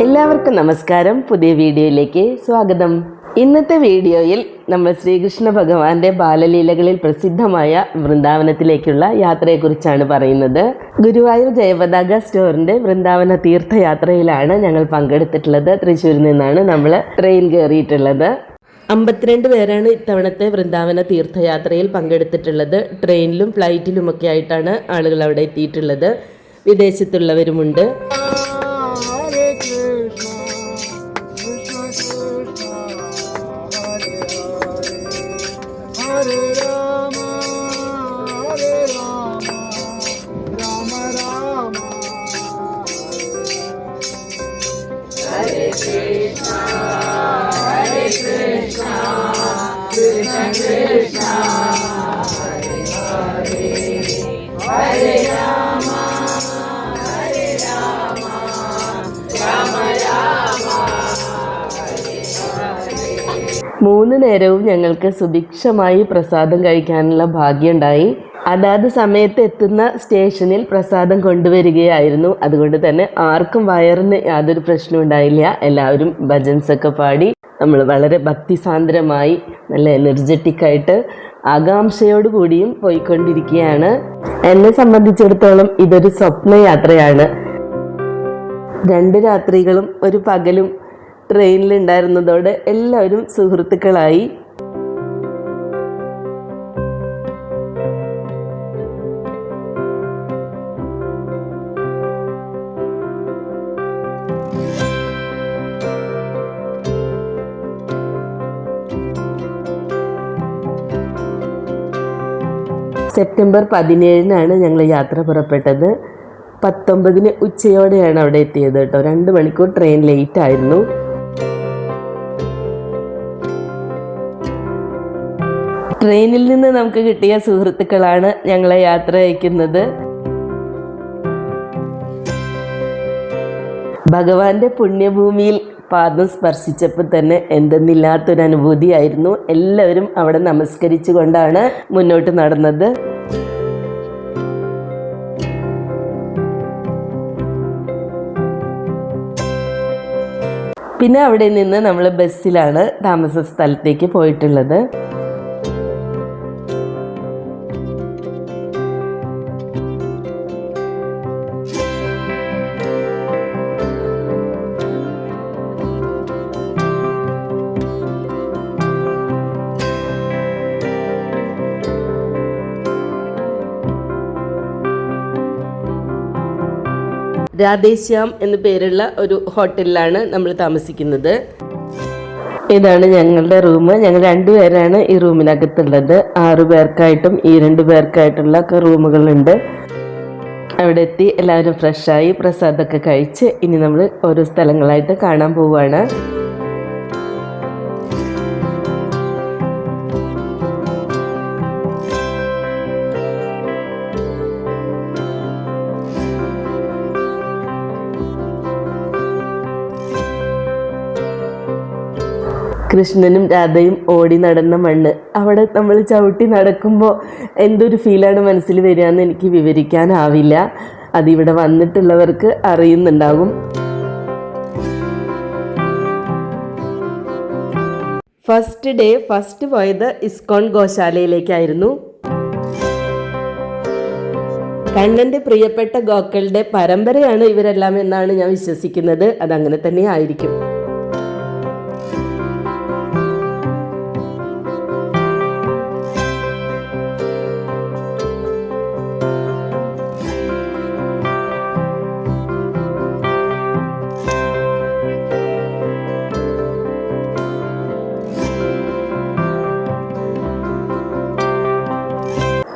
എല്ലാവർക്കും നമസ്കാരം. പുതിയ വീഡിയോയിലേക്ക് സ്വാഗതം. ഇന്നത്തെ വീഡിയോയിൽ നമ്മൾ ശ്രീകൃഷ്ണ ഭഗവാന്റെ ബാലലീലകളിൽ പ്രസിദ്ധമായ വൃന്ദാവനത്തിലേക്കുള്ള യാത്രയെക്കുറിച്ചാണ് പറയുന്നത്. ഗുരുവായൂർ ജയപതാക സ്റ്റോറിന്റെ വൃന്ദാവന തീർത്ഥയാത്രയിലാണ് ഞങ്ങൾ പങ്കെടുത്തിട്ടുള്ളത്. തൃശ്ശൂരിൽ നിന്നാണ് നമ്മൾ ട്രെയിൻ കയറിയിട്ടുള്ളത്. 52 പേരാണ് ഇത്തവണത്തെ വൃന്ദാവന തീർത്ഥയാത്രയിൽ പങ്കെടുത്തിട്ടുള്ളത്. ട്രെയിനിലും ഫ്ലൈറ്റിലുമൊക്കെ ആയിട്ടാണ് ആളുകൾ അവിടെ എത്തിയിട്ടുള്ളത്. വിദേശത്തുള്ളവരുമുണ്ട്. മൂന്ന് നേരവും ഞങ്ങൾക്ക് സുഭിക്ഷമായി പ്രസാദം കഴിക്കാനുള്ള ഭാഗ്യമുണ്ടായി. അതാത് സമയത്ത് എത്തുന്ന സ്റ്റേഷനിൽ പ്രസാദം കൊണ്ടുവരികയായിരുന്നു. അതുകൊണ്ട് തന്നെ ആർക്കും വയറിന് യാതൊരു പ്രശ്നവും ഉണ്ടായില്ല. എല്ലാവരും ഭജൻസൊക്കെ പാടി നമ്മൾ വളരെ ഭക്തിസാന്ദ്രമായി നല്ല എനർജറ്റിക്കായിട്ട് ആകാംക്ഷയോടുകൂടിയും പോയിക്കൊണ്ടിരിക്കുകയാണ്. എന്നെ സംബന്ധിച്ചിടത്തോളം ഇതൊരു സ്വപ്നയാത്രയാണ്. 2 രാത്രികളും ഒരു പകലും ട്രെയിനിലുണ്ടായിരുന്നതോടെ എല്ലാവരും സുഹൃത്തുക്കളായി. സെപ്റ്റംബർ 17-നാണ് ഞങ്ങൾ യാത്ര പുറപ്പെട്ടത്. 19-ന് ഉച്ചയോടെയാണ് അവിടെ എത്തിയത് കേട്ടോ. 2 മണിക്കൂർ ട്രെയിൻ ലേറ്റ് ആയിരുന്നു. ട്രെയിനിൽ നിന്ന് നമുക്ക് കിട്ടിയ സുഹൃത്തുക്കളാണ് ഞങ്ങളെ യാത്ര അയക്കുന്നത്. ഭഗവാന്റെ പുണ്യഭൂമിയിൽ പാദം സ്പർശിച്ചപ്പോൾ തന്നെ എന്തെന്നില്ലാത്തൊരു അനുഭൂതിയായിരുന്നു. എല്ലാവരും അവിടെ നമസ്കരിച്ചു കൊണ്ടാണ് മുന്നോട്ട് നടന്നത്. പിന്നെ അവിടെ നിന്ന് നമ്മൾ ബസ്സിലാണ് താമസ സ്ഥലത്തേക്ക് പോയിട്ടുള്ളത്. രാധേശ്യാം എന്നു പേരുള്ള ഒരു ഹോട്ടലിലാണ് നമ്മൾ താമസിക്കുന്നത്. ഇതാണ് ഞങ്ങളുടെ റൂം. ഞങ്ങൾ 2 പേരാണ് ഈ റൂമിനകത്തുള്ളത്. 6 പേർക്കായിട്ടും ഈ 2 പേർക്കായിട്ടുള്ള റൂമുകളുണ്ട്. അവിടെ എത്തി എല്ലാവരും ഫ്രഷായി പ്രസാദമൊക്കെ കഴിച്ച് ഇനി നമ്മൾ ഓരോ സ്ഥലങ്ങളായിട്ട് കാണാൻ പോവുകയാണ്. കൃഷ്ണനും രാധയും ഓടി നടന്ന മണ്ണ്, അവിടെ നമ്മൾ ചവിട്ടി നടക്കുമ്പോൾ എന്തൊരു ഫീലാണ് മനസ്സിൽ വരിക എന്ന് എനിക്ക് വിവരിക്കാനാവില്ല. അതിവിടെ വന്നിട്ടുള്ളവർക്ക് അറിയുന്നുണ്ടാകും. ഫസ്റ്റ് പോയത് ഇസ്കോൺ ഗോശാലയിലേക്കായിരുന്നു. കണ്ണൻ്റെ പ്രിയപ്പെട്ട ഗോക്കളുടെ പരമ്പരയാണ് ഇവരെല്ലാം എന്നാണ് ഞാൻ വിശ്വസിക്കുന്നത്. അതങ്ങനെ തന്നെ ആയിരിക്കും.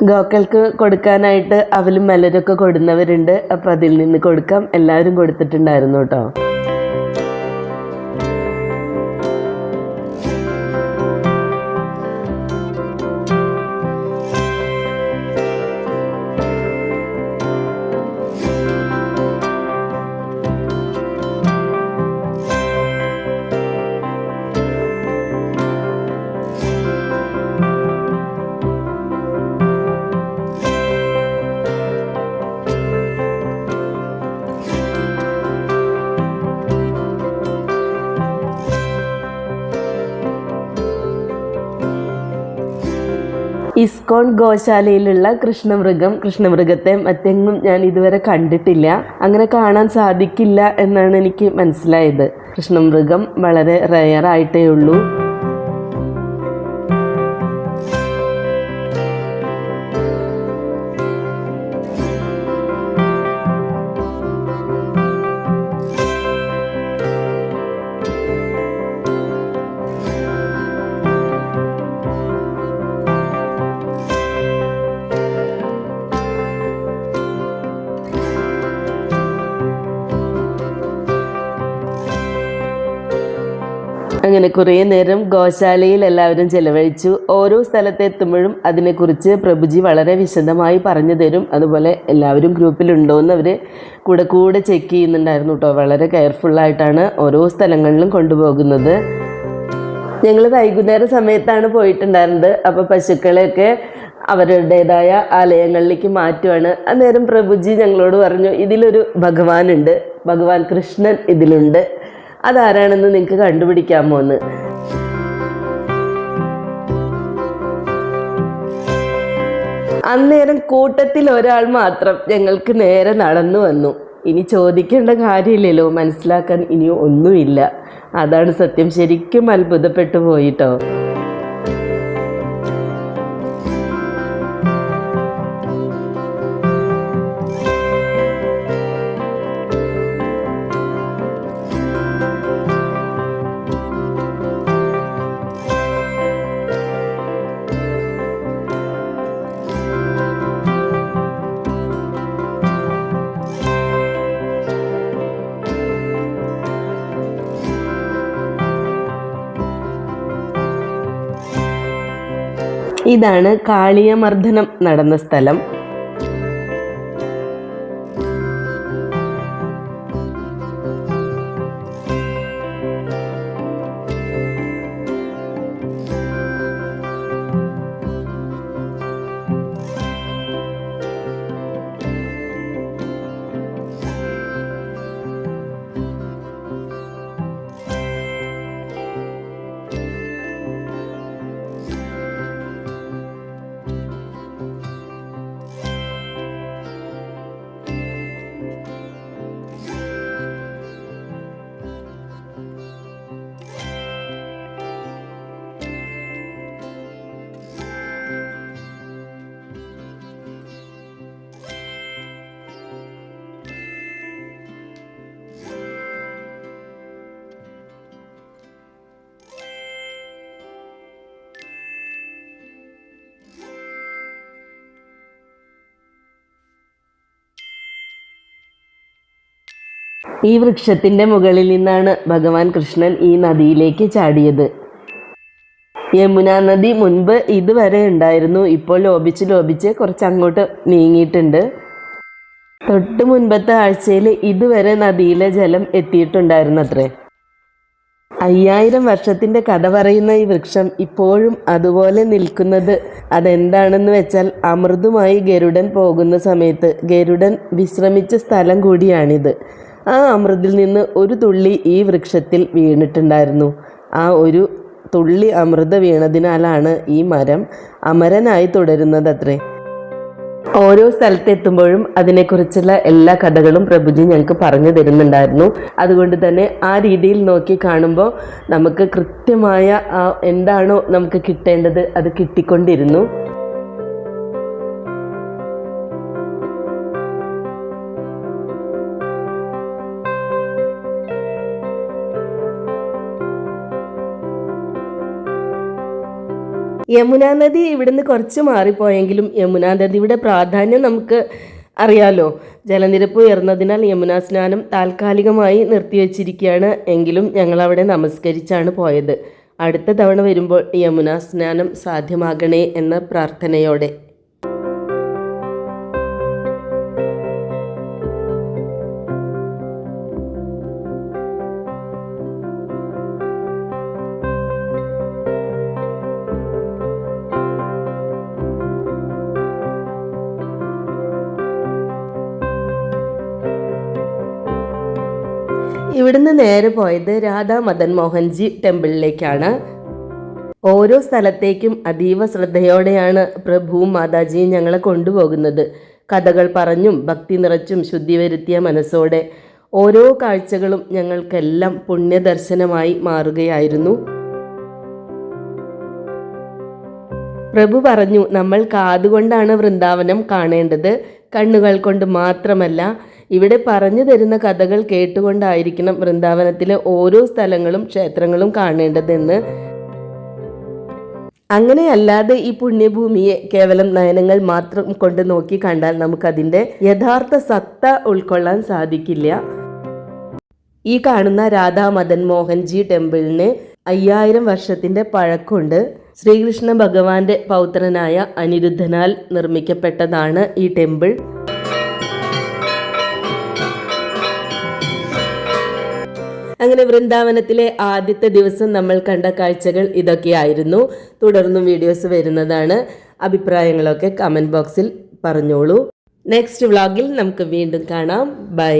ഗോക്കൾക്ക് കൊടുക്കാനായിട്ട് അവലും മലരൊക്കെ കൊടുന്നവരുണ്ട്. അപ്പം അതിൽ നിന്ന് കൊടുക്കാം. എല്ലാവരും കൊടുത്തിട്ടുണ്ടായിരുന്നു കേട്ടോ. ഇസ്കോൺ ഗോശാലയിലുള്ള കൃഷ്ണമൃഗത്തെ മറ്റെങ്ങും ഞാൻ ഇതുവരെ കണ്ടിട്ടില്ല. അങ്ങനെ കാണാൻ സാധിക്കില്ല എന്നാണ് എനിക്ക് മനസ്സിലായത്. കൃഷ്ണമൃഗം വളരെ റെയർ ആയിട്ടേ ഉള്ളൂ. അങ്ങനെ കുറേ നേരം ഗോശാലയിൽ എല്ലാവരും ചെലവഴിച്ചു. ഓരോ സ്ഥലത്തെത്തുമ്പോഴും അതിനെക്കുറിച്ച് പ്രഭുജി വളരെ വിശദമായി പറഞ്ഞു തരും. അതുപോലെ എല്ലാവരും ഗ്രൂപ്പിലുണ്ടോയെന്ന് അവർ കൂടെ ചെക്ക് ചെയ്യുന്നുണ്ടായിരുന്നു കേട്ടോ. വളരെ കെയർഫുള്ളായിട്ടാണ് ഓരോ സ്ഥലങ്ങളിലും കൊണ്ടുപോകുന്നത്. ഞങ്ങൾ വൈകുന്നേര സമയത്താണ് പോയിട്ടുണ്ടായിരുന്നത്. അപ്പോൾ പശുക്കളെയൊക്കെ അവരുടേതായ ആലയങ്ങളിലേക്ക് മാറ്റുവാണ്. അന്നേരം പ്രഭുജി ഞങ്ങളോട് പറഞ്ഞു, ഇതിലൊരു ഭഗവാനുണ്ട്, ഭഗവാൻ കൃഷ്ണൻ ഇതിലുണ്ട്, അതാരാണെന്ന് നിങ്ങൾക്ക് കണ്ടുപിടിക്കാമോ എന്ന്. അന്നേരം കൂട്ടത്തിൽ ഒരാൾ മാത്രം ഞങ്ങൾക്ക് നേരെ നടന്നു വന്നു. ഇനി ചോദിക്കേണ്ട കാര്യമില്ലല്ലോ, മനസ്സിലാക്കാൻ ഇനിയും ഒന്നുമില്ല. അതാണ് സത്യം. ശരിക്കും അത്ഭുതപ്പെട്ടു പോയിട്ടോ. ഇതാണ് കാളിയമർദ്ദനം നടന്ന സ്ഥലം. ഈ വൃക്ഷത്തിൻ്റെ മുകളിൽ നിന്നാണ് ഭഗവാൻ കൃഷ്ണൻ ഈ നദിയിലേക്ക് ചാടിയത്. യമുനാ നദി മുൻപ് ഇതുവരെ ഉണ്ടായിരുന്നു. ഇപ്പോൾ ലോപിച്ച് കുറച്ച് അങ്ങോട്ട് നീങ്ങിയിട്ടുണ്ട്. തൊട്ട് മുൻപത്തെ ആഴ്ചയിൽ ഇതുവരെ നദിയിലെ ജലം എത്തിയിട്ടുണ്ടായിരുന്നത്രേ. 5000 വർഷത്തിൻ്റെ കഥ പറയുന്ന ഈ വൃക്ഷം ഇപ്പോഴും അതുപോലെ നിൽക്കുന്നത് അതെന്താണെന്ന് വെച്ചാൽ, അമൃതുമായി ഗരുഡൻ പോകുന്ന സമയത്ത് ഗരുഡൻ വിശ്രമിച്ച സ്ഥലം കൂടിയാണിത്. ആ അമൃതിൽ നിന്ന് ഒരു തുള്ളി ഈ വൃക്ഷത്തിൽ വീണിട്ടുണ്ടായിരുന്നു. ആ ഒരു തുള്ളി അമൃത വീണതിനാലാണ് ഈ മരം അമരനായി തുടരുന്നതത്രേ. ഓരോ സ്ഥലത്തെത്തുമ്പോഴും അതിനെക്കുറിച്ചുള്ള എല്ലാ കഥകളും പ്രഭുജി ഞങ്ങൾക്ക് പറഞ്ഞു തരുന്നുണ്ടായിരുന്നു. അതുകൊണ്ട് തന്നെ ആ രീതിയിൽ നോക്കി കാണുമ്പോൾ നമുക്ക് കൃത്യമായ എന്താണോ നമുക്ക് കിട്ടേണ്ടത് അത് കിട്ടിക്കൊണ്ടിരുന്നു. യമുനാ നദി ഇവിടുന്ന് കുറച്ച് മാറിപ്പോയെങ്കിലും യമുനാ നദിയുടെ പ്രാധാന്യം നമുക്ക് അറിയാലോ. ജലനിരപ്പ് ഉയർന്നതിനാൽ യമുനാ സ്നാനം താൽക്കാലികമായി നിർത്തിവെച്ചിരിക്കുകയാണ്. എങ്കിലും ഞങ്ങളവിടെ നമസ്കരിച്ചാണ് പോയത്. അടുത്ത തവണ വരുമ്പോൾ യമുനാ സ്നാനം സാധ്യമാകണേ എന്ന പ്രാർത്ഥനയോടെ. ഇവിടുന്ന് നേരെ പോയത് രാധാ മദൻ മോഹൻജി ടെമ്പിളിലേക്കാണ്. ഓരോ സ്ഥലത്തേക്കും അതീവ ശ്രദ്ധയോടെയാണ് പ്രഭുവും മാതാജിയും ഞങ്ങളെ കൊണ്ടുപോകുന്നത്. കഥകൾ പറഞ്ഞും ഭക്തി നിറച്ചും ശുദ്ധി വരുത്തിയ മനസ്സോടെ ഓരോ കാഴ്ചകളും ഞങ്ങൾക്കെല്ലാം പുണ്യദർശനമായി മാറുകയായിരുന്നു. പ്രഭു പറഞ്ഞു, നമ്മൾ കാതുകൊണ്ടാണ് വൃന്ദാവനം കാണേണ്ടത്, കണ്ണുകൾ കൊണ്ട് മാത്രമല്ല. ഇവിടെ പറഞ്ഞു തരുന്ന കഥകൾ കേട്ടുകൊണ്ടായിരിക്കണം വൃന്ദാവനത്തിലെ ഓരോ സ്ഥലങ്ങളും ക്ഷേത്രങ്ങളും കാണേണ്ടതെന്ന്. അങ്ങനെയല്ലാതെ ഈ പുണ്യഭൂമിയെ കേവലം നയനങ്ങൾ മാത്രം കൊണ്ട് നോക്കി കണ്ടാൽ നമുക്കതിൻ്റെ യഥാർത്ഥ സത്ത ഉൾക്കൊള്ളാൻ സാധിക്കില്ല. ഈ കാണുന്ന രാധാ മദൻ മോഹൻജി ടെമ്പിളിന് 5000 വർഷത്തിൻ്റെ പഴക്കമുണ്ട്. ശ്രീകൃഷ്ണ ഭഗവാന്റെ പൗത്രനായ അനിരുദ്ധനാൽ നിർമ്മിക്കപ്പെട്ടതാണ് ഈ ടെമ്പിൾ. അങ്ങനെ വൃന്ദാവനത്തിലെ ആദ്യത്തെ ദിവസം നമ്മൾ കണ്ട കാഴ്ചകൾ ഇതൊക്കെയായിരുന്നു. തുടർന്നും വീഡിയോസ് വരുന്നതാണ്. അഭിപ്രായങ്ങളൊക്കെ കമൻറ്റ് ബോക്സിൽ പറഞ്ഞോളൂ. നെക്സ്റ്റ് വ്ളോഗിൽ നമുക്ക് വീണ്ടും കാണാം. ബൈ.